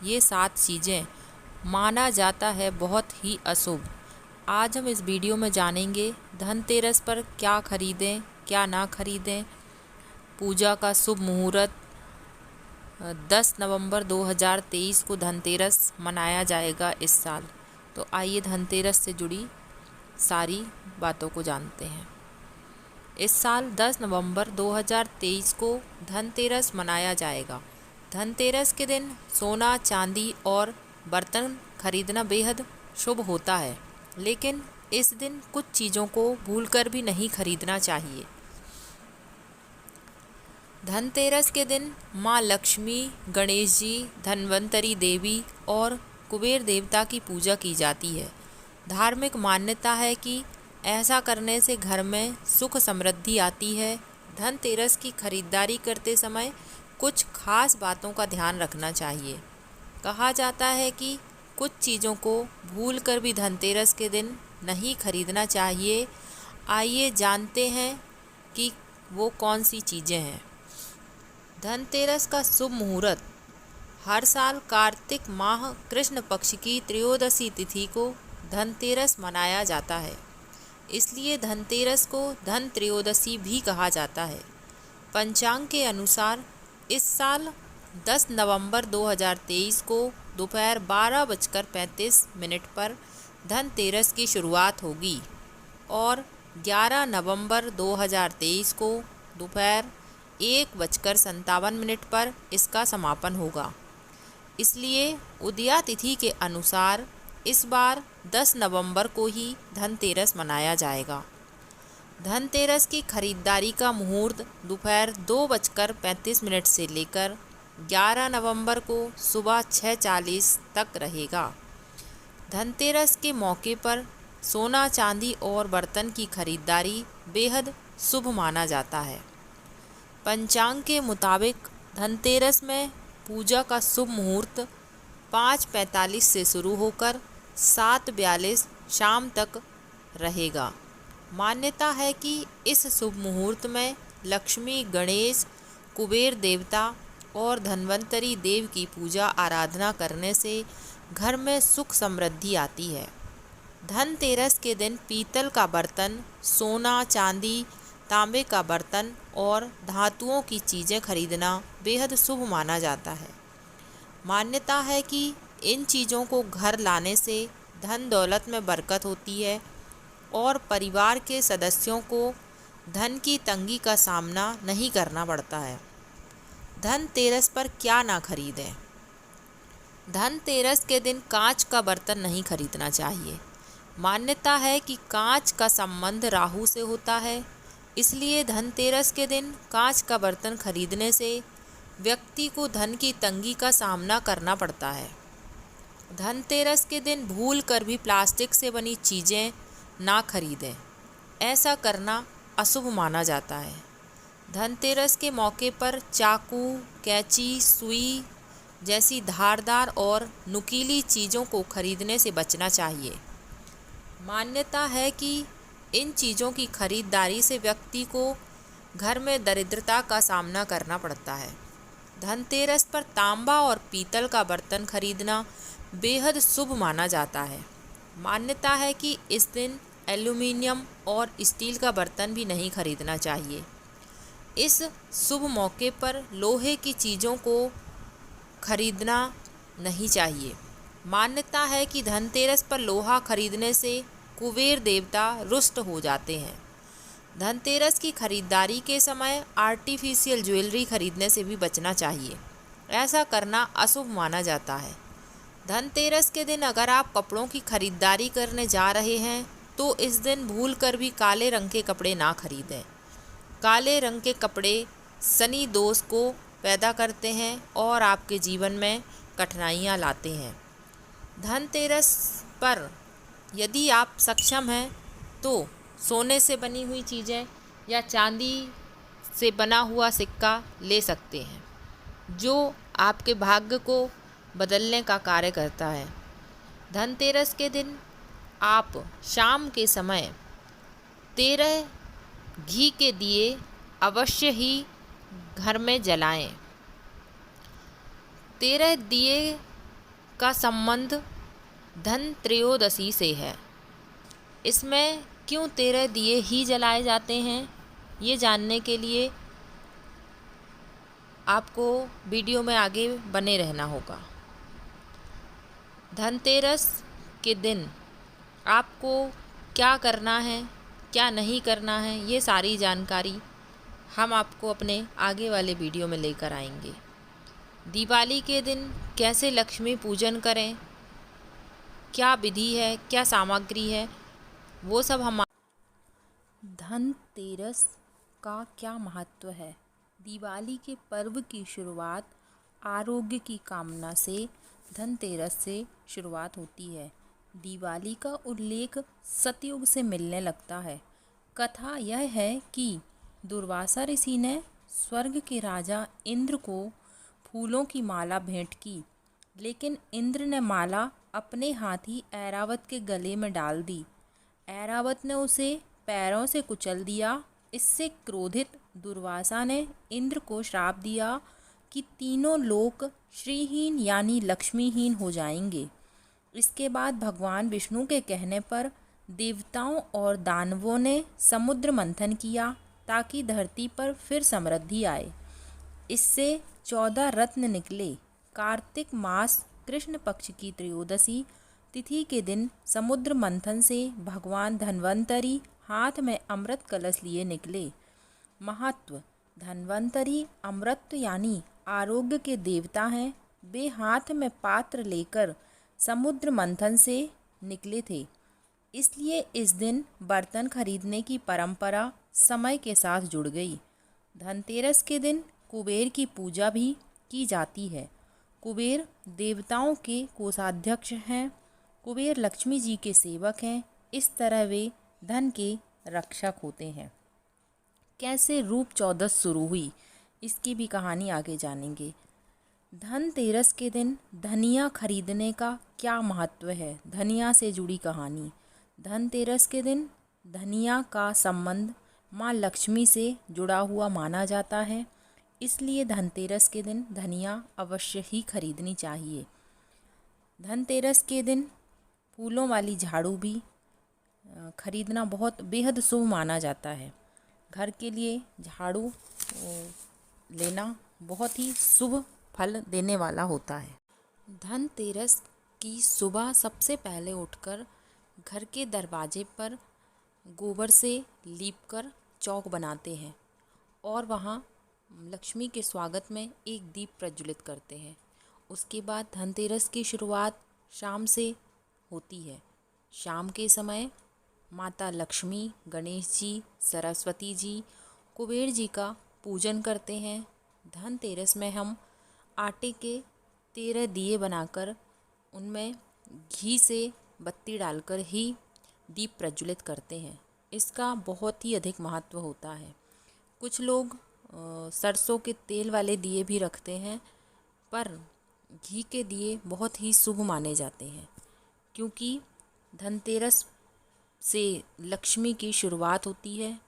ये 7 चीज़ें माना जाता है बहुत ही अशुभ। आज हम इस वीडियो में जानेंगे धनतेरस पर क्या खरीदें क्या ना खरीदें। पूजा का शुभ मुहूर्त 10 नवंबर 2023 को धनतेरस मनाया जाएगा इस साल। तो आइए धनतेरस से जुड़ी सारी बातों को जानते हैं। इस साल 10 नवंबर 2023 को धनतेरस मनाया जाएगा। धनतेरस के दिन सोना, चांदी और बर्तन खरीदना बेहद शुभ होता है, लेकिन इस दिन कुछ चीज़ों को भूलकर भी नहीं खरीदना चाहिए। धनतेरस के दिन माँ लक्ष्मी, गणेश जी, धन्वंतरी देवी और कुबेर देवता की पूजा की जाती है। धार्मिक मान्यता है कि ऐसा करने से घर में सुख समृद्धि आती है। धनतेरस की खरीदारी करते समय कुछ खास बातों का ध्यान रखना चाहिए। कहा जाता है कि कुछ चीज़ों को भूलकर भी धनतेरस के दिन नहीं खरीदना चाहिए। आइए जानते हैं कि वो कौन सी चीज़ें हैं। धनतेरस का शुभ मुहूर्त हर साल कार्तिक माह कृष्ण पक्ष की त्रयोदशी तिथि को धनतेरस मनाया जाता है। इसलिए धनतेरस को धन त्रयोदशी भी कहा जाता है। पंचांग के अनुसार इस साल 10 नवंबर 2023 को दोपहर 12:35 पर धनतेरस की शुरुआत होगी और 11 नवंबर 2023 को दोपहर 1:57 पर इसका समापन होगा। इसलिए उदया तिथि के अनुसार इस बार 10 नवंबर को ही धनतेरस मनाया जाएगा। धनतेरस की खरीदारी का मुहूर्त दोपहर 2:35 से लेकर 11 नवंबर को सुबह 6:40 तक रहेगा। धनतेरस के मौके पर सोना, चांदी और बर्तन की खरीदारी बेहद शुभ माना जाता है। पंचांग के मुताबिक धनतेरस में पूजा का शुभ मुहूर्त 5:45 से शुरू होकर 7:42 शाम तक रहेगा। मान्यता है कि इस शुभ मुहूर्त में लक्ष्मी, गणेश, कुबेर देवता और धन्वंतरी देव की पूजा आराधना करने से घर में सुख समृद्धि आती है। धनतेरस के दिन पीतल का बर्तन, सोना, चांदी, तांबे का बर्तन और धातुओं की चीज़ें खरीदना बेहद शुभ माना जाता है। मान्यता है कि इन चीज़ों को घर लाने से धन दौलत में बरकत होती है और परिवार के सदस्यों को धन की तंगी का सामना नहीं करना पड़ता है। धनतेरस पर क्या ना खरीदें। धनतेरस के दिन कांच का बर्तन नहीं खरीदना चाहिए। मान्यता है कि कांच का संबंध राहु से होता है, इसलिए धनतेरस के दिन कांच का बर्तन खरीदने से व्यक्ति को धन की तंगी का सामना करना पड़ता है। धनतेरस के दिन भूल कर भी प्लास्टिक से बनी चीज़ें ना खरीदें। ऐसा करना अशुभ माना जाता है। धनतेरस के मौके पर चाकू, कैंची, सुई जैसी धारदार और नुकीली चीज़ों को खरीदने से बचना चाहिए। मान्यता है कि इन चीज़ों की खरीदारी से व्यक्ति को घर में दरिद्रता का सामना करना पड़ता है। धनतेरस पर तांबा और पीतल का बर्तन खरीदना बेहद शुभ माना जाता है। मान्यता है कि इस दिन एल्युमिनियम और स्टील का बर्तन भी नहीं खरीदना चाहिए। इस शुभ मौके पर लोहे की चीज़ों को खरीदना नहीं चाहिए। मान्यता है कि धनतेरस पर लोहा खरीदने से कुबेर देवता रुष्ट हो जाते हैं। धनतेरस की खरीदारी के समय आर्टिफिशियल ज्वेलरी खरीदने से भी बचना चाहिए। ऐसा करना अशुभ माना जाता है। धनतेरस के दिन अगर आप कपड़ों की खरीदारी करने जा रहे हैं तो इस दिन भूल कर भी काले रंग के कपड़े ना खरीदें। काले रंग के कपड़े शनि दोष को पैदा करते हैं और आपके जीवन में कठिनाइयाँ लाते हैं। धनतेरस पर यदि आप सक्षम हैं तो सोने से बनी हुई चीज़ें या चांदी से बना हुआ सिक्का ले सकते हैं, जो आपके भाग्य को बदलने का कार्य करता है। धनतेरस के दिन आप शाम के समय 13 घी के दिए अवश्य ही घर में जलाएं। 13 दिए का संबंध धन त्रयोदशी से है। इसमें क्यों 13 दिए ही जलाए जाते हैं, ये जानने के लिए आपको वीडियो में आगे बने रहना होगा। धनतेरस के दिन आपको क्या करना है, क्या नहीं करना है, ये सारी जानकारी हम आपको अपने आगे वाले वीडियो में लेकर आएंगे। दिवाली के दिन कैसे लक्ष्मी पूजन करें, क्या विधि है, क्या सामग्री है, वो सब हम। धनतेरस का क्या महत्व है। दिवाली के पर्व की शुरुआत आरोग्य की कामना से धनतेरस से शुरुआत होती है। दिवाली का उल्लेख सतयुग से मिलने लगता है। कथा यह है कि दुर्वासा ऋषि ने स्वर्ग के राजा इंद्र को फूलों की माला भेंट की, लेकिन इंद्र ने माला अपने हाथी ऐरावत के गले में डाल दी। ऐरावत ने उसे पैरों से कुचल दिया। इससे क्रोधित दुर्वासा ने इंद्र को श्राप दिया कि तीनों लोक श्रीहीन यानी लक्ष्मीहीन हो जाएंगे। इसके बाद भगवान विष्णु के कहने पर देवताओं और दानवों ने समुद्र मंथन किया ताकि धरती पर फिर समृद्धि आए। इससे 14 रत्न निकले। कार्तिक मास कृष्ण पक्ष की त्रयोदशी तिथि के दिन समुद्र मंथन से भगवान धन्वंतरी हाथ में अमृत कलश लिए निकले। महत्व। धन्वंतरी अमृत यानी आरोग्य के देवता हैं। वे हाथ में पात्र लेकर समुद्र मंथन से निकले थे, इसलिए इस दिन बर्तन खरीदने की परंपरा समय के साथ जुड़ गई। धनतेरस के दिन कुबेर की पूजा भी की जाती है। कुबेर देवताओं के कोषाध्यक्ष हैं। कुबेर लक्ष्मी जी के सेवक हैं। इस तरह वे धन के रक्षक होते हैं। कैसे रूप चौदस शुरू हुई, इसकी भी कहानी आगे जानेंगे। धनतेरस के दिन धनिया खरीदने का क्या महत्व है, धनिया से जुड़ी कहानी। धनतेरस के दिन धनिया का संबंध माँ लक्ष्मी से जुड़ा हुआ माना जाता है, इसलिए धनतेरस के दिन धनिया अवश्य ही खरीदनी चाहिए। धनतेरस के दिन फूलों वाली झाड़ू भी खरीदना बहुत बेहद शुभ माना जाता है। घर के लिए झाड़ू लेना बहुत ही शुभ फल देने वाला होता है। धनतेरस की सुबह सबसे पहले उठकर घर के दरवाजे पर गोबर से लीपकर चौक बनाते हैं और वहाँ लक्ष्मी के स्वागत में एक दीप प्रज्वलित करते हैं। उसके बाद धनतेरस की शुरुआत शाम से होती है। शाम के समय माता लक्ष्मी, गणेश जी, सरस्वती जी, कुबेर जी का पूजन करते हैं। धनतेरस में हम आटे के 13 दिए बनाकर उनमें घी से बत्ती डालकर ही दीप प्रज्वलित करते हैं। इसका बहुत ही अधिक महत्व होता है। कुछ लोग सरसों के तेल वाले दिए भी रखते हैं, पर घी के दिए बहुत ही शुभ माने जाते हैं, क्योंकि धनतेरस से लक्ष्मी की शुरुआत होती है।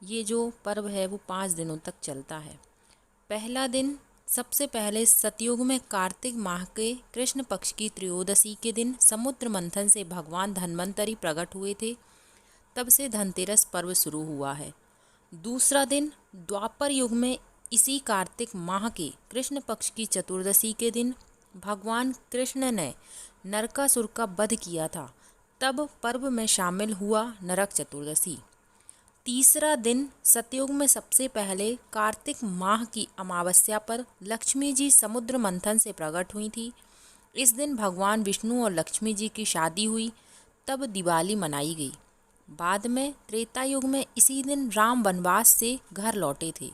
ये जो पर्व है वो 5 दिनों तक चलता है। पहला दिन सबसे पहले सतयुग में कार्तिक माह के कृष्ण पक्ष की त्रयोदशी के दिन समुद्र मंथन से भगवान धन्वंतरी प्रकट हुए थे, तब से धनतेरस पर्व शुरू हुआ है। दूसरा दिन द्वापर युग में इसी कार्तिक माह के कृष्ण पक्ष की चतुर्दशी के दिन भगवान कृष्ण ने नरकासुर का वध किया था, तब पर्व में शामिल हुआ नरक चतुर्दशी। तीसरा दिन सतयुग में सबसे पहले कार्तिक माह की अमावस्या पर लक्ष्मी जी समुद्र मंथन से प्रकट हुई थी। इस दिन भगवान विष्णु और लक्ष्मी जी की शादी हुई, तब दिवाली मनाई गई। बाद में त्रेता युग में इसी दिन राम वनवास से घर लौटे थे।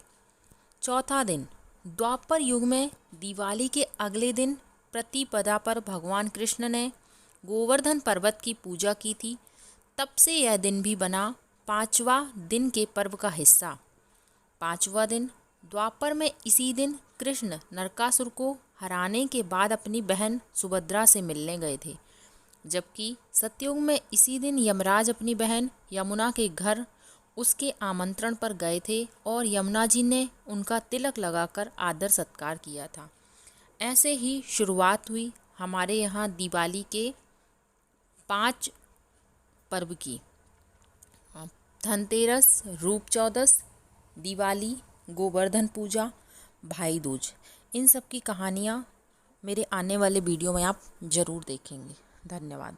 चौथा दिन द्वापर युग में दिवाली के अगले दिन प्रतिपदा पर भगवान कृष्ण ने गोवर्धन पर्वत की पूजा की थी, तब से यह दिन भी बना 5वां दिन के पर्व का हिस्सा। 5वां दिन द्वापर में इसी दिन कृष्ण नरकासुर को हराने के बाद अपनी बहन सुभद्रा से मिलने गए थे, जबकि सतयुग में इसी दिन यमराज अपनी बहन यमुना के घर उसके आमंत्रण पर गए थे और यमुना जी ने उनका तिलक लगाकर आदर सत्कार किया था। ऐसे ही शुरुआत हुई हमारे यहाँ दिवाली के 5 पर्व की, धनतेरस, रूप चौदस, दिवाली, गोवर्धन पूजा, भाई दूज, इन सब की कहानियाँ मेरे आने वाले वीडियो में आप ज़रूर देखेंगे। धन्यवाद।